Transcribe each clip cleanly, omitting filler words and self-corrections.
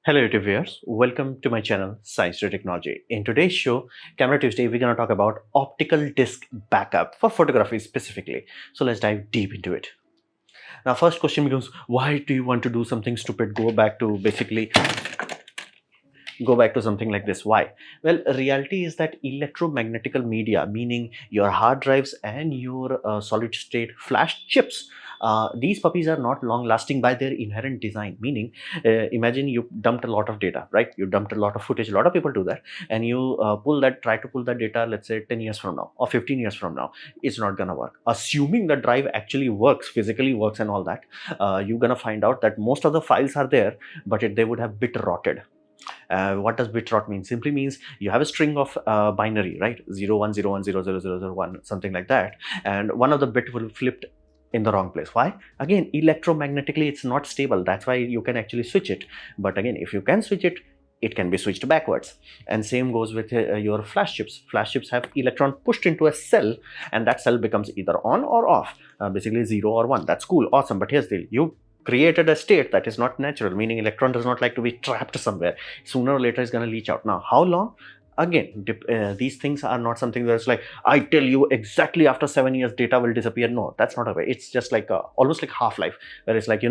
Hello YouTube viewers, welcome to my channel Science to Technology. In today's show, Camera Tuesday, we're going to talk about optical disc backup for photography specifically. So let's dive deep into it. Now first question becomes, why do you want to do something stupid? Go back to something like this. Why? Well, reality is that electromagnetical media, meaning your hard drives and your solid state flash chips, these puppies are not long lasting by their inherent design. Meaning, imagine you dumped a lot of data, right? You dumped a lot of footage. A lot of people do that, and you try to pull that data, let's say 10 years from now or 15 years from now. It's not gonna work. Assuming the drive actually works, physically works, and all that, you're gonna find out that most of the files are there, but they would have bit rotted. What does bitrot mean? Simply means you have a string of binary, right? 0101000001, something like that, and one of the bit will flipped in the wrong place. Why? Again, electromagnetically it's not stable. That's why you can actually switch it. But again, if you can switch it, it can be switched backwards. And same goes with your flash chips. Flash chips have electron pushed into a cell, and that cell becomes either on or off, basically 0 or 1. That's cool, awesome. But here's the deal: you created a state that is not natural, meaning electron does not like to be trapped somewhere. Sooner or later it's going to leach out. Now how long? Again, these things are not something where it's like, I tell you exactly after 7 years data will disappear. No, that's not a way. It's just like almost like half-life, where it's like,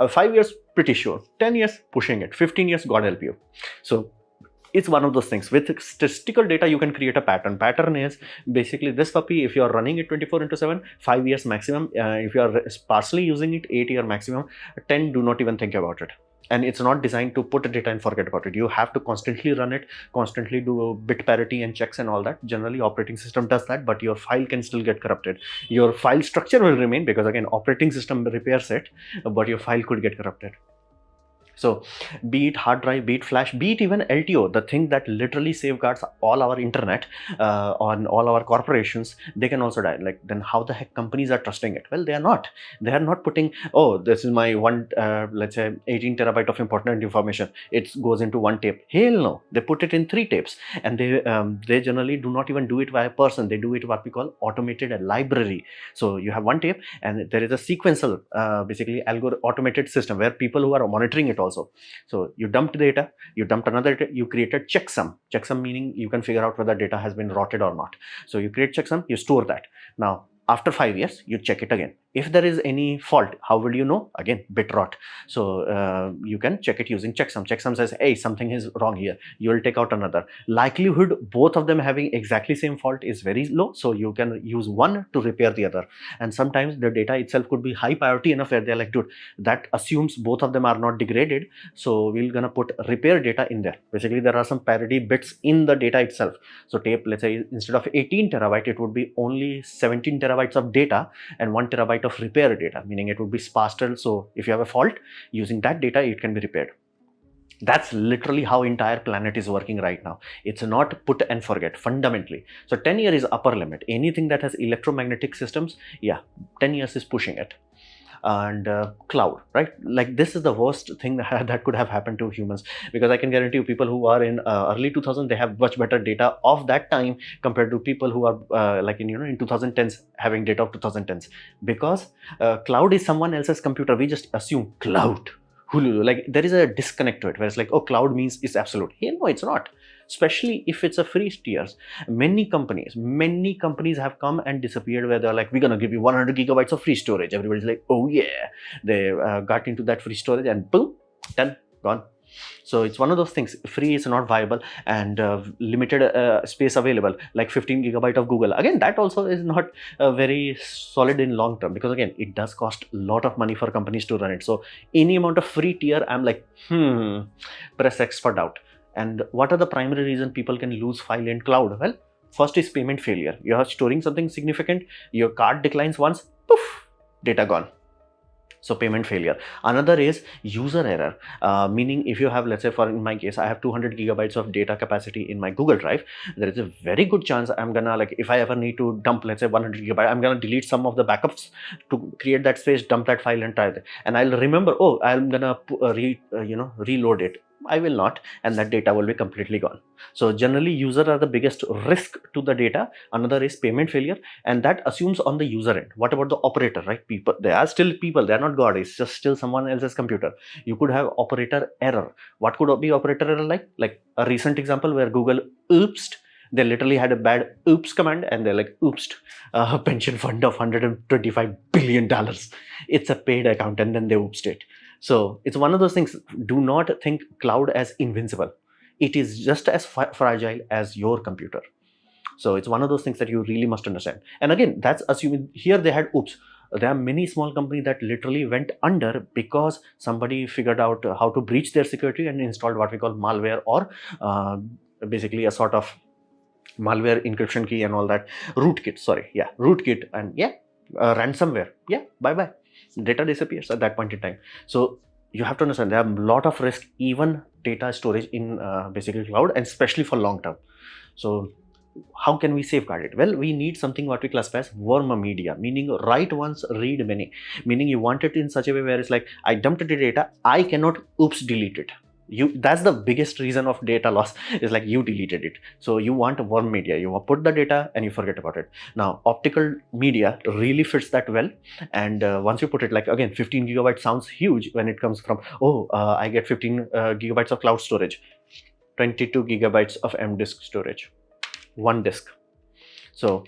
5 years pretty sure, 10 years pushing it, 15 years god help you. So it's one of those things. With statistical data, you can create a pattern is basically this puppy. If you are running it 24/7, 5 years maximum. If you are sparsely using it, 8-year maximum. 10, do not even think about it. And it's not designed to put data and forget about it. You have to constantly run it, constantly do bit parity and checks and all that. Generally operating system does that, but your file can still get corrupted. Your file structure will remain, because again, operating system repairs it, but your file could get corrupted. So be it hard drive, be it flash, be it even LTO, the thing that literally safeguards all our internet on all our corporations, they can also die. Like, then how the heck companies are trusting it? Well, they are not. They are not putting, oh, this is my let's say 18 terabyte of important information. It goes into one tape. Hell no. They put it in 3 tapes, and they generally do not even do it by a person. They do it what we call automated library. So you have one tape, and there is a sequential, basically automated system where people who are monitoring it also. So you dumped data, you dumped another data, you created checksum meaning you can figure out whether data has been rotted or not. So you create checksum, you store that. Now after 5 years you check it again. If there is any fault, how will you know? Again, bit rot. So you can check it using checksum says, hey, something is wrong here. You will take out another. Likelihood both of them having exactly same fault is very low, so you can use one to repair the other. And sometimes the data itself could be high priority enough where they're like, dude, that assumes both of them are not degraded, so we're gonna put repair data in there. Basically there are some parity bits in the data itself. So tape, let's say instead of 18 terabyte, it would be only 17 terabytes of data and 1 terabyte of repair data, meaning it would be sparse. So if you have a fault, using that data it can be repaired. That's literally how entire planet is working right now. It's not put and forget fundamentally. So 10 years is upper limit. Anything that has electromagnetic systems, yeah, 10 years is pushing it. And cloud, right? Like, this is the worst thing that could have happened to humans, because I can guarantee you people who are in early 2000s, they have much better data of that time compared to people who are like in 2010s having data of 2010s, because cloud is someone else's computer. We just assume cloud, Hulu, like there is a disconnect to it, where it's like, oh, cloud means it's absolute. Hey, no, it's not. Especially if it's a free tiers. Many companies have come and disappeared, where they're like, we're gonna give you 100 gigabytes of free storage. Everybody's like, oh yeah. They got into that free storage and boom, done, gone. So it's one of those things. Free is not viable, and limited space available, like 15 gigabyte of Google. Again, that also is not very solid in long term, because again, it does cost a lot of money for companies to run it. So any amount of free tier, I'm like, press X for doubt. And what are the primary reasons people can lose file in cloud? Well, first is payment failure. You are storing something significant, your card declines once, poof, data gone. So payment failure. Another is user error, meaning if you have, let's say for in my case, I have 200 gigabytes of data capacity in my Google Drive. There is a very good chance I'm gonna, like, if I ever need to dump, let's say 100 gigabyte, I'm gonna delete some of the backups to create that space, dump that file and try that. And I'll remember, oh, I'm gonna reload it. I will not, and that data will be completely gone. So generally users are the biggest risk to the data. Another is payment failure, and that assumes on the user end. What about the operator, right? People, they are still people, they are not god, it's just still someone else's computer. You could have operator error. What could be operator error? Like a recent example where Google oopsed. They literally had a bad oops command, and they're like oopsed a pension fund of $125 billion. It's a paid account, and then they oopsed it. So it's one of those things. Do not think cloud as invincible. It is just as fragile as your computer. So it's one of those things that you really must understand. And again, that's assuming here they had oops. There are many small companies that literally went under because somebody figured out how to breach their security and installed what we call malware, or basically a sort of malware encryption key and all that. Rootkit, sorry, yeah, rootkit, and yeah, ransomware, yeah, bye bye, data disappears at that point in time. So you have to understand there are a lot of risk, even data storage in basically cloud, and especially for long term. So how can we safeguard it? Well, we need something what we classify as warm media, meaning write once, read many. Meaning you want it in such a way where it's like, I dumped the data, I cannot oops delete it. That's the biggest reason of data loss, is like you deleted it. So you want a warm media, you put the data and you forget about it. Now optical media really fits that well. And once you put it, like again, 15 gigabytes sounds huge when it comes from, I get 15 gigabytes of cloud storage, 22 gigabytes of M disk storage, one disk. So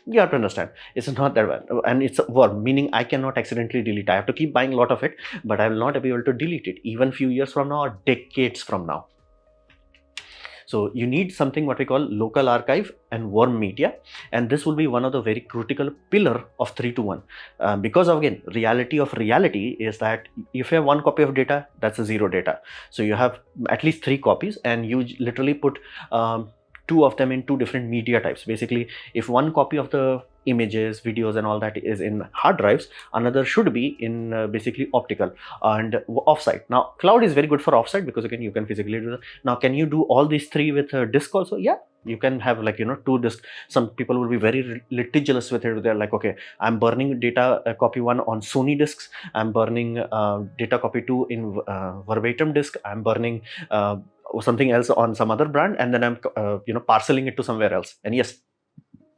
you have to understand, it's not that bad. And it's a worm, meaning I cannot accidentally delete. I have to keep buying a lot of it, but I will not be able to delete it even few years from now or decades from now. So you need something what we call local archive and warm media, and this will be one of the very critical pillar of 3 to 1. Because again, reality of reality is that if you have one copy of data, that's a zero data. So you have at least 3 copies, and you literally put 2 of them in 2 different media types. Basically, if one copy of the images, videos and all that is in hard drives, another should be in basically optical and offsite. Now cloud is very good for offsite because again you can physically do that. Now can you do all these 3 with disk also? Yeah, you can have, like, 2 disk. Some people will be very litigious with it. They're like, okay, I'm burning data copy 1 on Sony disks, I'm burning data copy 2 in verbatim disk, I'm burning something else on some other brand, and then I'm parceling it to somewhere else. And yes,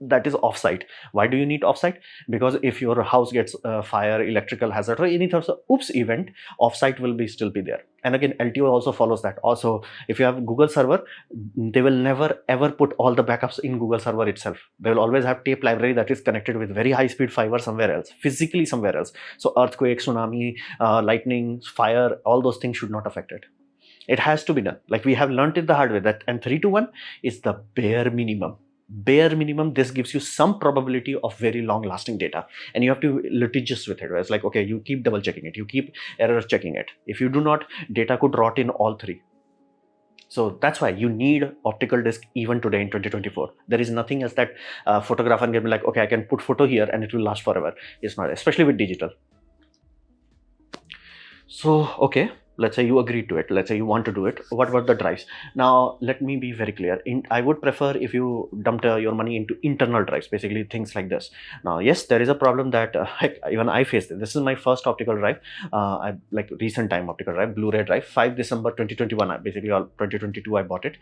that is offsite. Why do you need offsite? Because if your house gets fire, electrical hazard, or any sort of oops event, offsite will still be there. And again, LTO also follows that. Also, if you have Google server, they will never ever put all the backups in Google server itself. They will always have tape library that is connected with very high speed fiber somewhere else, physically somewhere else. So earthquake, tsunami, lightning, fire, all those things should not affect it. It has to be done. Like we have learned it the hard way, that and 3 to 1 is the bare minimum. Bare minimum. This gives you some probability of very long lasting data, and you have to be litigious with it. It's like, okay, you keep double checking it, you keep error checking it. If you do not, data could rot in all 3. So that's why you need optical disk even today in 2024. There is nothing else that photographer can be like, okay, I can put photo here and it will last forever. It's not, especially with digital. So okay, let's say you agreed to it, let's say you want to do it. What about the drives? Now let me be very clear. I would prefer if you dumped your money into internal drives, basically things like this. Now yes, there is a problem that heck, even I faced it. This is my first optical drive, I like recent time optical drive, Blu-ray drive, 5 December 2021. Basically all 2022 I bought it.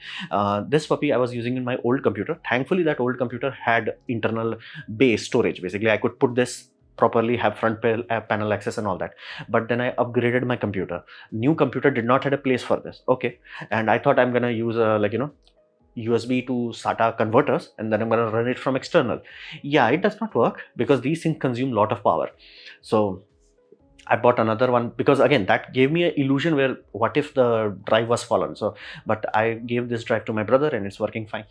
This puppy I was using in my old computer. Thankfully that old computer had internal base storage. Basically I could put this properly, have front panel access and all that. But then I upgraded my computer. New computer did not have a place for this. Okay, and I thought I'm gonna use USB to SATA converters, and then I'm gonna run it from external. Yeah, it does not work because these things consume a lot of power. So I bought another one because again that gave me an illusion where what if the drive was fallen. So but I gave this drive to my brother and it's working fine.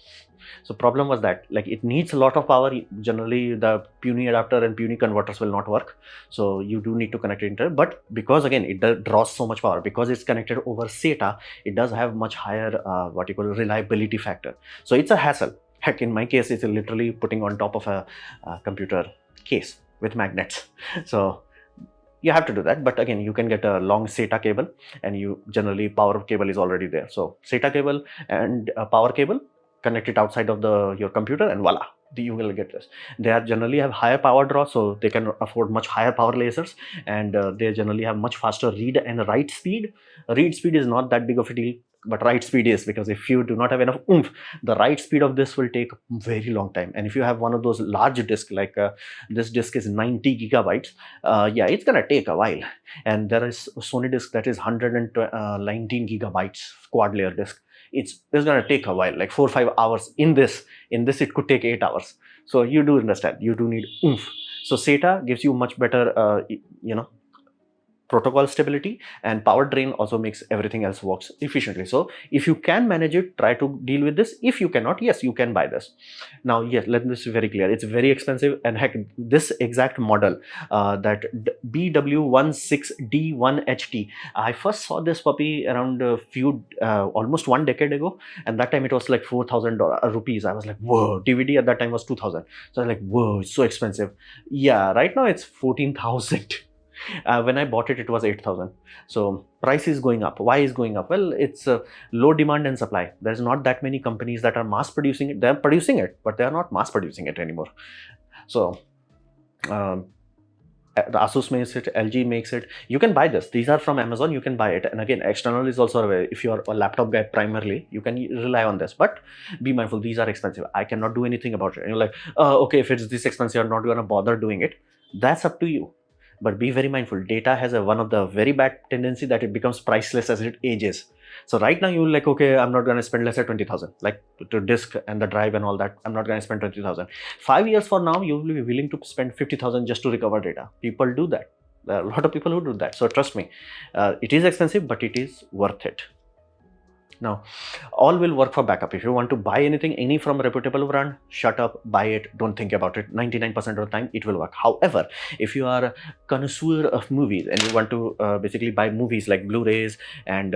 So problem was that like it needs a lot of power. Generally the puny adapter and puny converters will not work, so you do need to connect it into it. But because again it draws so much power, because it's connected over SATA, it does have much higher what you call reliability factor. So it's a hassle. Heck, in my case it's literally putting on top of a computer case with magnets. So you have to do that. But again, you can get a long SATA cable, and you generally power cable is already there. So SATA cable and a power cable, connect it outside of your computer, and voila, you will get this. They are generally have higher power draw, so they can afford much higher power lasers, and they generally have much faster read and write speed. Read speed is not that big of a deal. but write speed is, because if you do not have enough oomph, the write speed of this will take very long time. And if you have one of those large discs, like this disk is 90 gigabytes, yeah, it's gonna take a while. And there is a Sony disk that is 119 gigabytes quad layer disk. It's gonna take a while, like 4 or 5 hours. In this it could take 8 hours. So you do understand, you do need oomph. So SATA gives you much better you know, protocol stability, and power drain also makes everything else works efficiently. So if you can manage it, try to deal with this. If you cannot, yes, you can buy this. Now, yes, let this be very clear, it's very expensive. And heck, this exact model, that BW16D1HT, I first saw this puppy around a few almost 1 decade ago, and that time it was like 4,000 rupees. I was like, whoa. DVD at that time was 2,000. So I was like, whoa, it's so expensive. Yeah, right now it's 14,000. When I bought it, it was 8,000. So price is going up. Why is going up? Well, it's low demand and supply. There's not that many companies that are mass producing it. They're producing it, but they're not mass producing it anymore. So the Asus makes it, LG makes it. You can buy this. These are from Amazon. You can buy it. And again, external is also available. If you're a laptop guy primarily, you can rely on this. But be mindful, these are expensive. I cannot do anything about it. And you're like, okay, if it's this expensive, I'm not going to bother doing it. That's up to you. But be very mindful, data has one of the very bad tendency that it becomes priceless as it ages. So right now you're like, okay, I'm not going to spend less than 20,000, like to disk and the drive and all that. I'm not going to spend 20,000. 5 years from now, you will be willing to spend 50,000 just to recover data. People do that. There are a lot of people who do that. So trust me, it is expensive, but it is worth it. Now, all will work for backup. If you want to buy anything, any from a reputable brand, shut up, buy it, don't think about it. 99% of the time, it will work. However, if you are a connoisseur of movies and you want to basically buy movies like Blu-rays and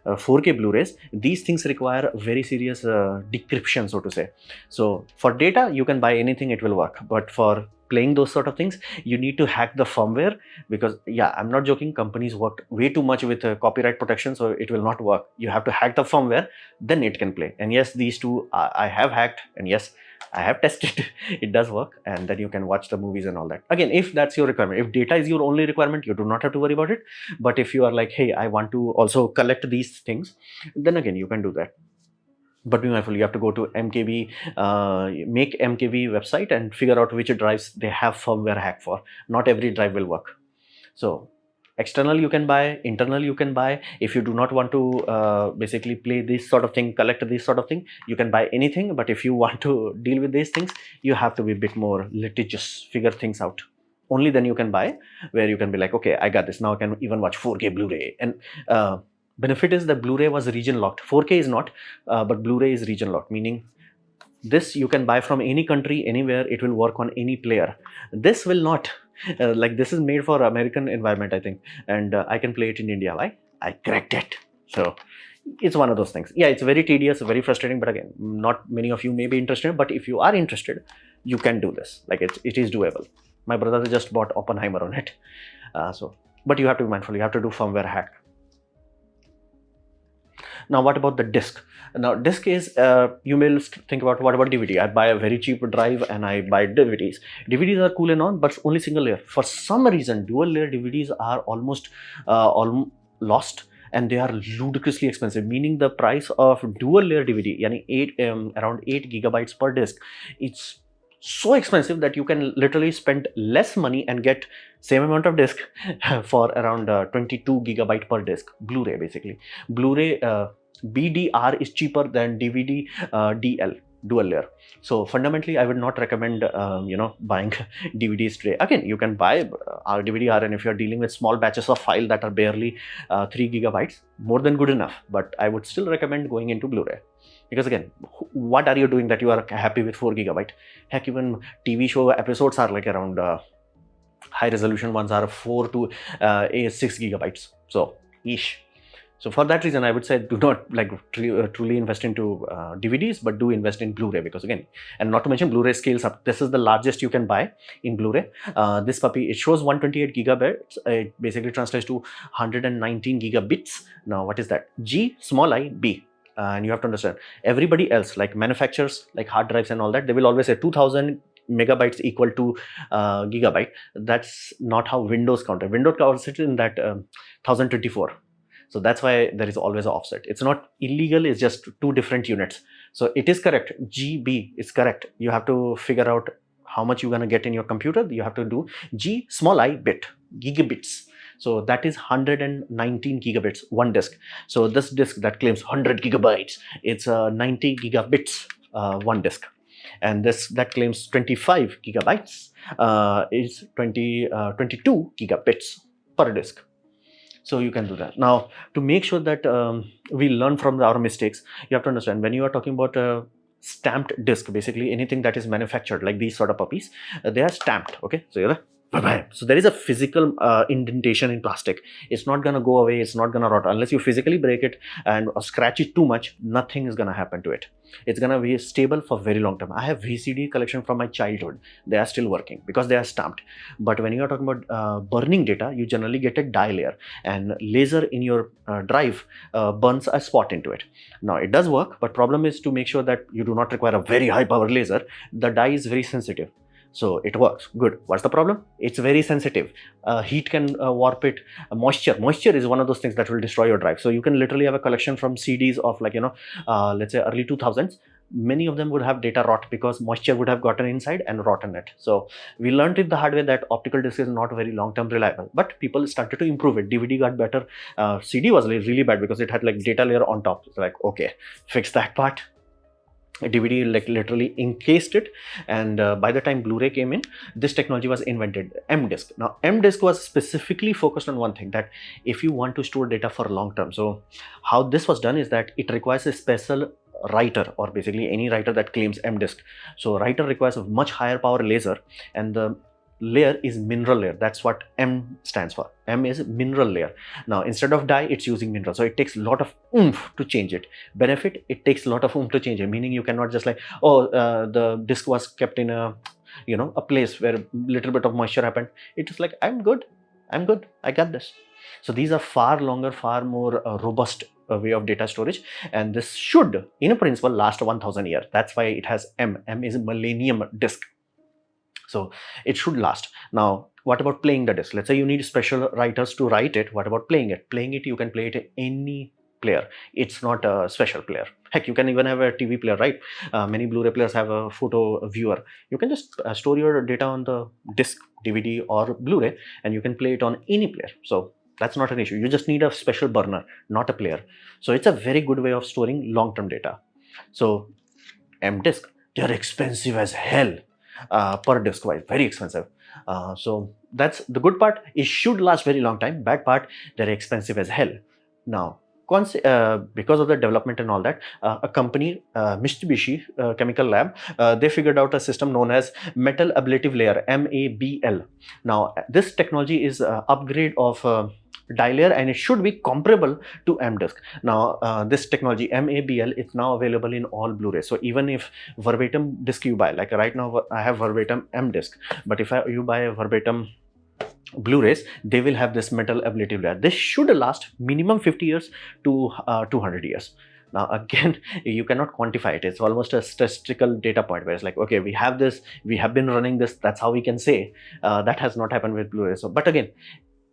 4K Blu-rays, these things require very serious decryption, so to say. So for data, you can buy anything, it will work. But for playing those sort of things, you need to hack the firmware, because yeah, I'm not joking, companies worked way too much with copyright protection, so it will not work. You have to hack the firmware, then it can play. And yes, these two I have hacked, and yes, I have tested. It does work, and then you can watch the movies and all that. Again, if that's your requirement, if data is your only requirement, you do not have to worry about it. But if you are like, hey, I want to also collect these things, then again, you can do that. But be mindful, you have to go to MKB, make MKB website and figure out which drives they have firmware hack for. Not every drive will work. So external you can buy, internal you can buy. If you do not want to basically play this sort of thing, collect this sort of thing, you can buy anything. But if you want to deal with these things, you have to be a bit more litigious, figure things out. Only then you can buy, where you can be like, okay, I got this. Now I can even watch 4K Blu-ray. And benefit is that Blu-ray was region locked. 4K is not, but Blu-ray is region locked, meaning this you can buy from any country, anywhere. It will work on any player. This will not. Like, this is made for American environment, I think, and I can play it in India. Why? I cracked it. So it's one of those things. Yeah, it's very tedious, very frustrating, but again, not many of you may be interested. But if you are interested, you can do this. Like, it is doable. My brother just bought Oppenheimer on it. But you have to be mindful. You have to do firmware hack. Now, what about the disk? Now, disk is, you may think about, what about DVD? I buy a very cheap drive and I buy DVDs. DVDs are cool and all, but only single layer. For some reason, dual layer DVDs are almost lost, and they are ludicrously expensive, meaning the price of dual layer DVD, yani around 8 gigabytes per disk, it's so expensive that you can literally spend less money and get same amount of disk for around 22 gigabyte per disk. Blu-ray, basically. Blu-ray BDR is cheaper than DVD DL, dual layer. So fundamentally, I would not recommend buying DVDs today. Again, you can buy DVD-R, and if you're dealing with small batches of file that are barely 3 gigabytes, more than good enough. But I would still recommend going into Blu-ray. Because again, what are you doing that you are happy with 4 gigabyte? Heck, even TV show episodes are like around high resolution ones are 4 to 6 gigabytes. So, ish. So for that reason, I would say do not truly invest into DVDs, but do invest in Blu-ray, because again, and not to mention Blu-ray scales up. This is the largest you can buy in Blu-ray. This puppy, it shows 128 gigabytes. It basically translates to 119 gigabits. Now, what is that? G, small I, B. And you have to understand, everybody else, like manufacturers, like hard drives and all that, they will always say 2000 megabytes equal to gigabyte. That's not how Windows counts. Windows counts it in that 1024. So that's why there is always an offset. It's not illegal, it's just two different units. So it is correct, GB is correct. You have to figure out how much you're going to get in your computer. You have to do G small I bit, gigabits. So that is 119 gigabits, one disk. So this disk that claims 100 gigabytes, it's 90 gigabits, one disk. And this that claims 25 gigabytes is 22 gigabits per disk. So you can do that. Now, to make sure that we learn from our mistakes, you have to understand, when you are talking about a stamped disc, basically anything that is manufactured, like these sort of puppies, they are stamped. Okay, so you're so there is a physical indentation in plastic. It's not going to go away, it's not going to rot unless you physically break it and scratch it too much. Nothing is going to happen to it. It's going to be stable for very long time. I have VCD collection from my childhood. They are still working because they are stamped. But when you are talking about burning data, you generally get a dye layer, and laser in your drive burns a spot into it. Now it does work, but problem is to make sure that you do not require a very high power laser. The dye is very sensitive. So it works good. What's the problem? It's very sensitive. Heat can warp it. Moisture is one of those things that will destroy your drive. So you can literally have a collection from CDs of, like, let's say early 2000s. Many of them would have data rot because moisture would have gotten inside and rotten it. So we learned it the hard way that optical disc is not very long-term reliable, but people started to improve it. DVD got better. CD was really bad because it had like data layer on top. It's like, okay, fix that part. DVD like literally encased it, and by the time Blu-ray came in, this technology was invented, M-Disc. Now M-Disc was specifically focused on one thing, that if you want to store data for long term. So how this was done is that it requires a special writer, or basically any writer that claims M-Disc. So writer requires a much higher power laser, and the layer is mineral layer. That's what M stands for. M is mineral layer. Now instead of dye, it's using mineral, so it takes a lot of oomph to change it. Benefit, it takes a lot of oomph to change it, meaning you cannot just like, the disc was kept in a a place where little bit of moisture happened. It is like, I'm good, I got this. So these are far longer, far more robust way of data storage, and this should in a principle last 1000 years. That's why it has M. M is millennium disk. So it should last. Now, what about playing the disc? Let's say you need special writers to write it. What about playing it? Playing it, you can play it in any player. It's not a special player. Heck, you can even have a TV player, right? Many Blu-ray players have a photo viewer. You can just store your data on the disc, DVD or Blu-ray, and you can play it on any player. So that's not an issue. You just need a special burner, not a player. So it's a very good way of storing long-term data. So M-Disc, they're expensive as hell. Per disc wise, very expensive. So that's the good part. It should last very long time. Bad part, they're expensive as hell. Now because of the development and all that, a company, Mitsubishi Chemical Lab, they figured out a system known as metal ablative layer, MABL. Now this technology is upgrade of dye layer, and it should be comparable to M-Disc. Now this technology MABL is now available in all Blu-ray. So even if verbatim disc you buy, like right now I have verbatim M-Disc, but if you buy a verbatim Blu-rays, they will have this metal ablative layer. This should last minimum 50 years to 200 years. Now again, you cannot quantify it. It's almost a statistical data point where it's like, okay, we have this, we have been running this, that's how we can say. That has not happened with Blu-ray. So, but again,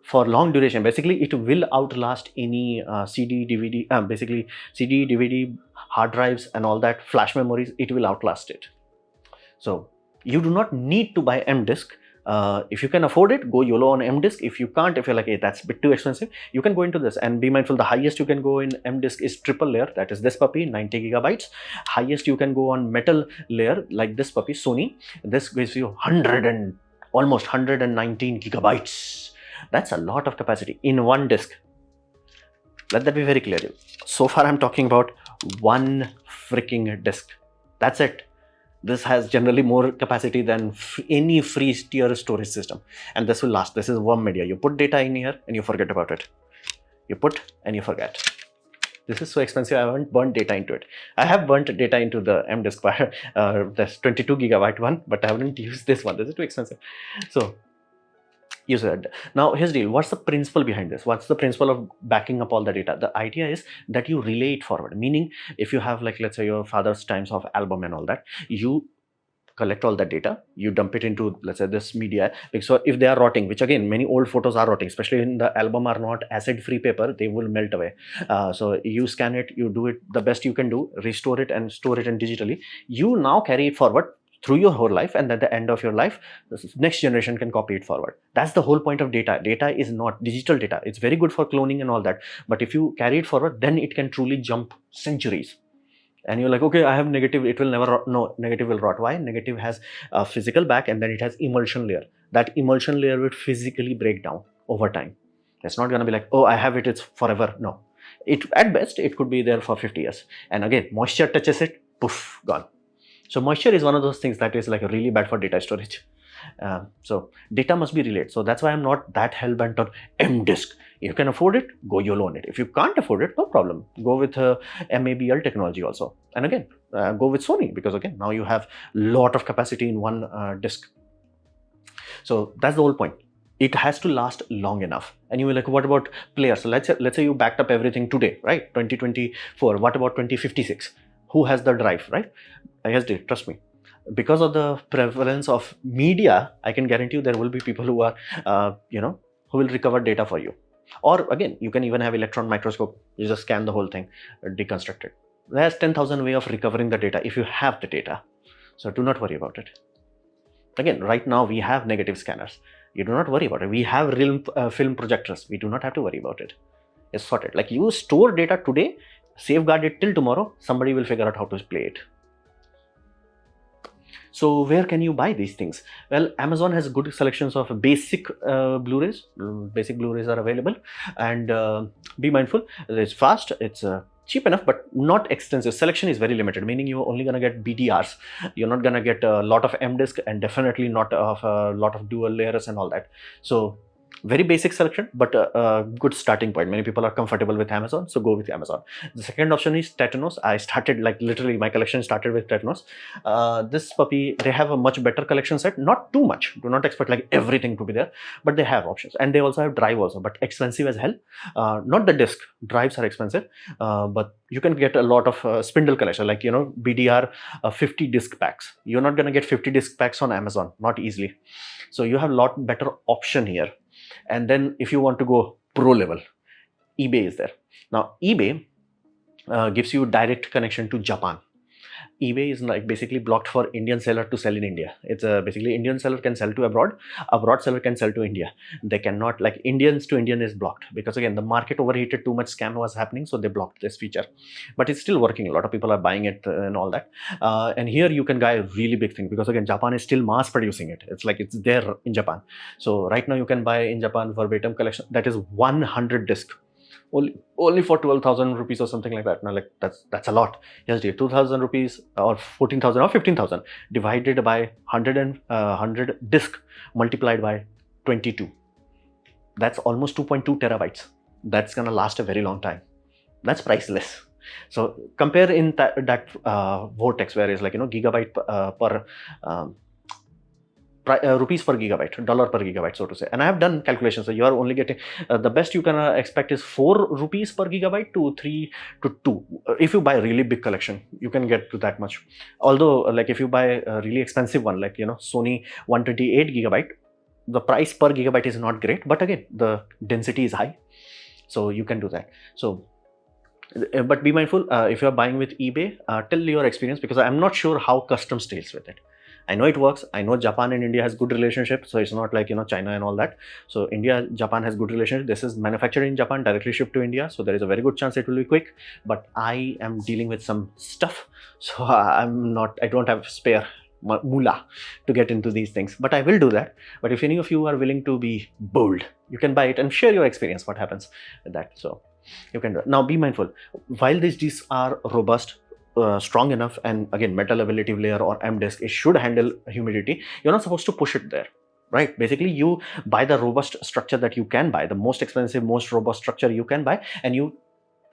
for long duration, basically it will outlast any CD, DVD, basically CD, DVD, hard drives and all that, flash memories, it will outlast it. So you do not need to buy M-Disc. If you can afford it, go YOLO on M-Disc. If you can't, if you're like, hey, that's a bit too expensive, you can go into this. And be mindful, the highest you can go in M-Disc is triple layer, that is this puppy, 90 gigabytes. Highest you can go on metal layer, like this puppy, Sony. This gives you almost 119 gigabytes. That's a lot of capacity in one disc. Let that be very clear. So far I'm talking about one freaking disc. That's it. This has generally more capacity than any free tier storage system, and this will last. This is worm media. You put data in here and you forget about it. You put and you forget. This is so expensive. I haven't burnt data into it. I have burnt data into the M-Disc, this 22 gigabyte one, but I haven't used this one. This is too expensive. So you said. Now here's the deal. What's the principle behind this? What's the principle of backing up all the data? The idea is that you relay it forward. Meaning, if you have, like, let's say your father's times of album and all that, you collect all that data, you dump it into, let's say, this media. So if they are rotting, which again many old photos are rotting, especially in the album are not acid free paper, they will melt away. So you scan it, you do it the best you can do, restore it and store it in digitally. You now carry it forward through your whole life, and at the end of your life, the next generation can copy it forward. That's the whole point of data. Data is not digital data. It's very good for cloning and all that, but if you carry it forward, then it can truly jump centuries. And you're like, okay, I have negative, it will never rot. No, negative will rot. Why? Negative has a physical back, and then it has emulsion layer. That emulsion layer will physically break down over time. It's not going to be like, oh, I have it, it's forever. No, it at best it could be there for 50 years, and again moisture touches it, poof, gone. So moisture is one of those things that is like really bad for data storage. So data must be relayed. So that's why I'm not that hell-bent on M-disk. You can afford it, go YOLO on it. If you can't afford it, no problem. Go with MABL technology also. And again, go with Sony, because again, now you have a lot of capacity in one disk. So that's the whole point. It has to last long enough. And you will like, what about players? So let's say you backed up everything today, right? 2024. What about 2056? Who has the drive, right? ISD, trust me. Because of the prevalence of media, I can guarantee you there will be people who are, who will recover data for you. Or again, you can even have electron microscope. You just scan the whole thing, deconstruct it. There's 10,000 ways of recovering the data if you have the data. So do not worry about it. Again, right now we have negative scanners. You do not worry about it. We have real film projectors. We do not have to worry about it. It's sorted. Like you store data today, safeguard it till tomorrow. Somebody will figure out how to play it. So where can you buy these things? Well, Amazon has good selections of basic Blu-rays. Basic Blu-rays are available, and be mindful, it's fast, it's cheap enough, but not extensive. Selection is very limited, meaning you're only gonna get BDRs. You're not gonna get a lot of M-disk, and definitely not of a lot of dual layers and all that. So very basic selection, but a good starting point. Many people are comfortable with Amazon, so go with Amazon. The second option is Tetanus. I started, like, literally my collection started with Tetanus. This puppy, they have a much better collection set. Not too much, do not expect like everything to be there, but they have options, and they also have drive also, but expensive as hell. Not the disc, drives are expensive, but you can get a lot of spindle collection, like, BDR 50 disc packs. You're not going to get 50 disc packs on Amazon, not easily. So you have a lot better option here. And then if you want to go pro level, eBay is there. Now eBay gives you direct connection to Japan. eBay is like basically blocked for Indian seller to sell in India. It's basically Indian seller can sell to abroad seller can sell to India. They cannot, like, Indians to Indian is blocked, because again the market overheated, too much scam was happening, so they blocked this feature. But it's still working. A lot of people are buying it and all that. And here you can buy a really big thing, because again Japan is still mass producing it. It's like it's there in Japan. So right now you can buy in Japan verbatim collection that is 100 disc. Only for 12,000 rupees or something like that. Now, like, that's a lot. Yes, dear, 2,000 rupees or 14,000 or 15,000 divided by 100 disc multiplied by 22. That's almost 2.2 terabytes. That's gonna last a very long time. That's priceless. So compare in that vortex, where it's like, gigabyte per rupees per gigabyte, dollar per gigabyte, so to say. And I have done calculations. So you are only getting the best you can expect is 4 rupees per gigabyte to 3 to 2. If you buy a really big collection, you can get to that much. Although, like, if you buy a really expensive one, like, Sony 128 gigabyte, the price per gigabyte is not great, but again the density is high, so you can do that. So but be mindful if you are buying with eBay, tell your experience, because I'm not sure how customs deals with it. I know it works. I know Japan and India has good relationship, so it's not like, China and all that. So India, Japan has good relationship. This is manufactured in Japan, directly shipped to India, so there is a very good chance it will be quick. But I am dealing with some stuff, so I don't have spare moolah to get into these things, but I will do that. But if any of you are willing to be bold, you can buy it and share your experience, what happens with that. So you can do it. Now be mindful, while these discs are robust, strong enough, and again metal ablative layer or M-disk, it should handle humidity. You're not supposed to push it there, right? Basically you buy the robust structure that you can buy, the most expensive, most robust structure you can buy, and you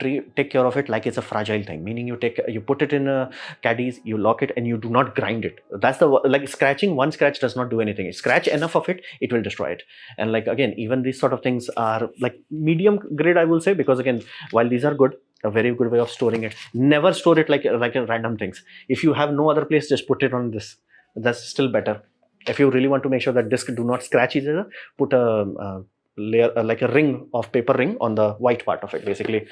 take care of it like it's a fragile thing, meaning you put it in caddies, you lock it, and you do not grind it. That's the, like, scratching, one scratch does not do anything. Scratch enough of it, it will destroy it. And like, again, even these sort of things are like medium grade, I will say, because again, while these are good, a very good way of storing it, never store it like a random things. If you have no other place, just put it on this That's still better. If you really want to make sure that disk do not scratch each other, put a layer like a ring of paper ring on the white part of it. Basically,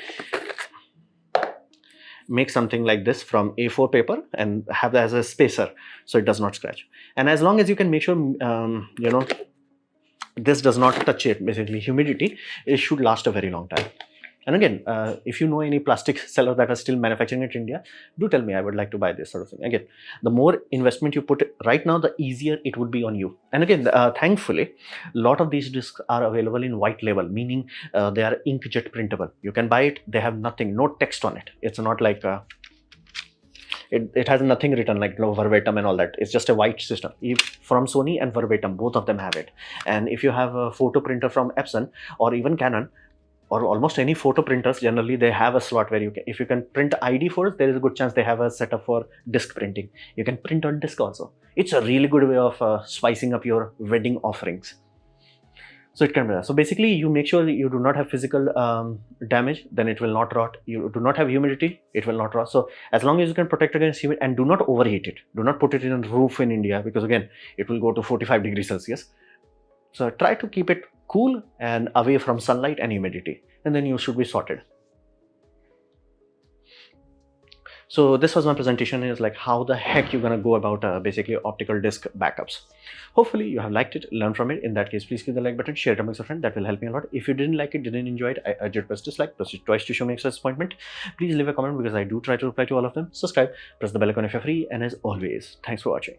make something like this from A4 paper and have that as a spacer so it does not scratch. And as long as you can make sure this does not touch it, basically humidity, it should last a very long time. And again, if you know any plastic seller that are still manufacturing it in India, do tell me. I would like to buy this sort of thing. Again, the more investment you put right now, the easier it would be on you. And again, thankfully, a lot of these discs are available in white label, meaning they are inkjet printable. You can buy it. They have nothing, no text on it. It's not like it has nothing written like verbatim and all that. It's just a white system. From Sony and verbatim, both of them have it. And if you have a photo printer from Epson or even Canon, or almost any photo printers, generally they have a slot where you can, if you can print ID first, there is a good chance they have a setup for disk printing. You can print on disk also. It's a really good way of spicing up your wedding offerings. So it can be that. So basically, you make sure that you do not have physical damage, then it will not rot. You do not have humidity, it will not rot. So as long as you can protect against humidity and do not overheat it. Do not put it in a roof in India, because again, it will go to 45 degrees Celsius. So try to keep it cool and away from sunlight and humidity, and then you should be sorted. So this was my presentation, is like how the heck you're gonna go about basically optical disc backups. Hopefully you have liked it, learned from it. In that case, please click the like button, share it amongst your friends. That will help me a lot. If you didn't like it, didn't enjoy it, I urge you to press dislike, press it twice to show me extra disappointment. Please leave a comment because I do try to reply to all of them. Subscribe, press the bell icon if you're free, and as always, thanks for watching.